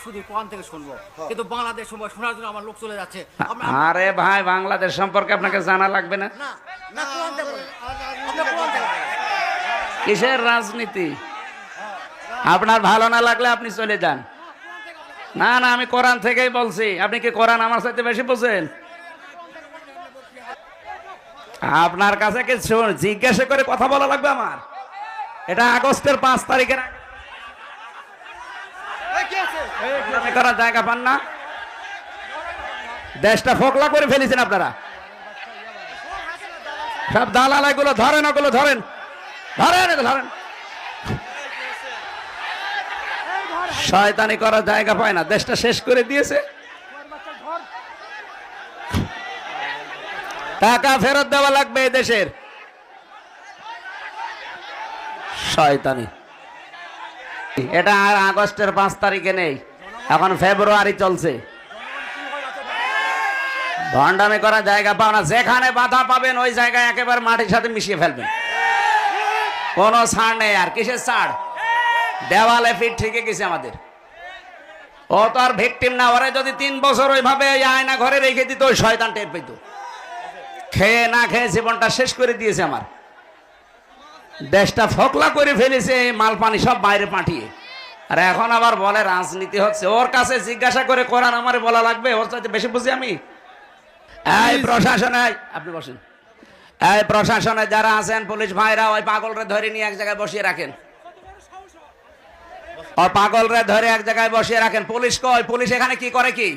শুধু কোরআন থেকে শুনবো, কিন্তু বাংলাদেশ শোনার জন্য আমার লোক চলে যাচ্ছে। আরে ভাই, বাংলাদেশ সম্পর্কে আপনাকে জানা লাগবে না? না না, কোরআন থেকে বলেন। আপনার কোরআন থেকে বলেন। কিসের রাজনীতি? আপনার ভালো না লাগলে আপনি চলে যান। না না, আমি কোরআন থেকেই বলছি। আপনি কি কোরআন আমার সাথে বেশি বোঝেন? আপনার কাছে কি জিজ্ঞাসা করে কথা বলা লাগবে আমার? এটা আগস্টের 5 তারিখের আগে করার জায়গা পান না। দেশটা ফোকলা করে ফেলেছেন আপনারা। সব দালাল গুলো ধরেন, ওগুলো ধরেন, ধরেন, ধরেন। শয়তানি করার জায়গা পায় না, দেশটা শেষ করে দিয়েছে। টাকা ফেরত দেওয়া লাগবে এই দেশের। শয়তানি। এটা আর আগস্টের 5 তারিখে নেই, এখন ফেব্রুয়ারি চলছে। ভণ্ডামি করার জায়গা পাও না। যেখানে বাধা পাবেন ওই জায়গায় একেবারে মাটির সাথে মিশিয়ে ফেলবেন। কোনো ছাড় নেই। আর কিসের ছাড়? দেওয়ালে ফিট ঠিকই গেছে আমাদের। ও তো আর ভিকটিম না। ওরে যদি 3 বছর ওইভাবে আয়না ঘরে রেখে দিত, ওই শয়তান টের পেত। খেয়ে না খেয়ে জীবনটা শেষ করে দিয়েছে আমার। দেশটা ফোকলা করে ফেলেছে, মাল পানি সব বাইরে পাঠিয়ে। আর এখন আবার বলে রাজনীতি হচ্ছে। ওর কাছে জিজ্ঞাসা করে কোরআন আমারে বলা লাগবে? ওর চাইতে বেশি বুঝি আমি। এই প্রশাসনে, আপনি বসেন। এই প্রশাসনে যারা আছেন, পুলিশ ভাইরা, ওই পাগলরে ধরে নিয়ে এক জায়গায় বসিয়ে রাখেন। ও পাগলরে ধরে এক জায়গায় বসিয়ে রাখেন। পুলিশ কই? পুলিশ এখানে কি করে? কি